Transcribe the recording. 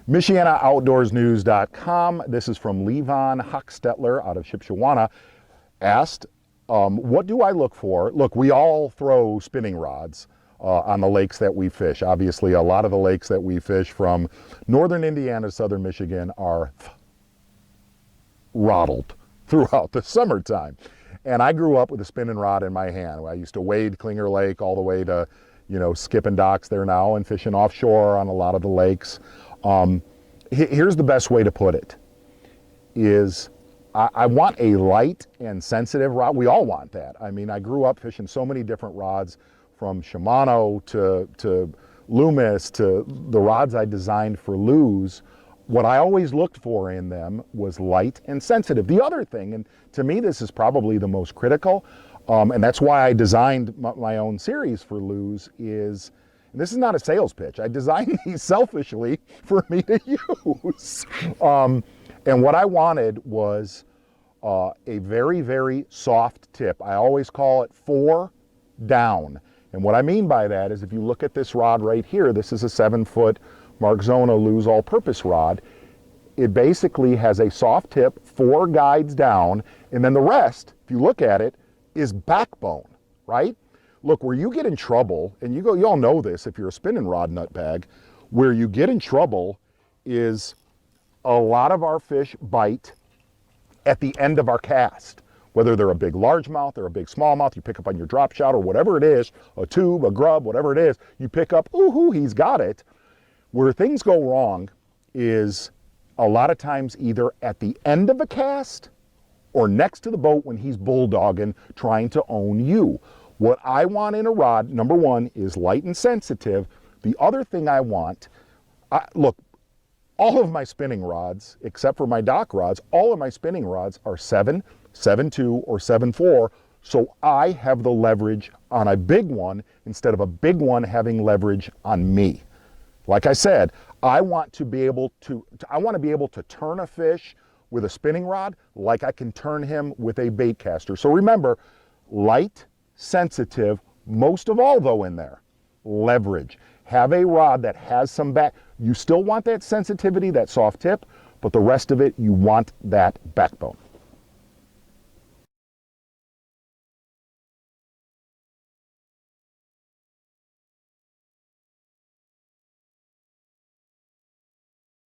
MichianaOutdoorsNews.com. This is from Levon Hochstetler out of Shipshewana. Asked, what do I look for? Look, we all throw spinning rods on the lakes that we fish. Obviously, a lot of the lakes that we fish from northern Indiana to southern Michigan are roddled throughout the summertime. And I grew up with a spinning rod in my hand. I used to wade Klinger Lake all the way to, skipping docks there now and fishing offshore on a lot of the lakes. Here's the best way to put it, is I want a light and sensitive rod. We all want that. I mean, I grew up fishing so many different rods, from Shimano to Loomis to the rods I designed for Lew's. What I always looked for in them was light and sensitive. The other thing, and to me this is probably the most critical, and that's why I designed my own series for Lew's, is, and this is not a sales pitch, I designed these selfishly for me to use. And what I wanted was a very, very soft tip. I always call it 4 down. And what I mean by that is, if you look at this rod right here, this is a 7-foot Mark Zona Lew's all-purpose rod. It basically has a soft tip, 4 guides down, and then the rest, if you look at it, is backbone, right? Look, where you get in trouble, and you all know this if you're a spinning rod nutbag, where you get in trouble is a lot of our fish bite at the end of our cast. Whether they're a big largemouth or a big smallmouth, you pick up on your drop shot or whatever it is, a tube, a grub, whatever it is, you pick up, ooh, he's got it. Where things go wrong is a lot of times either at the end of a cast or next to the boat when he's bulldogging, trying to own you. What I want in a rod, number one, is light and sensitive. The other thing I want, look, all of my spinning rods, except for my dock rods, all of my spinning rods are 7, 7.2, or 7.4, so I have the leverage on a big one instead of a big one having leverage on me. Like I said, I want to be able to turn a fish with a spinning rod like I can turn him with a bait caster. So remember, light, sensitive, most of all though in there, leverage. Have a rod that has some back. You still want that sensitivity, that soft tip, but the rest of it, you want that backbone.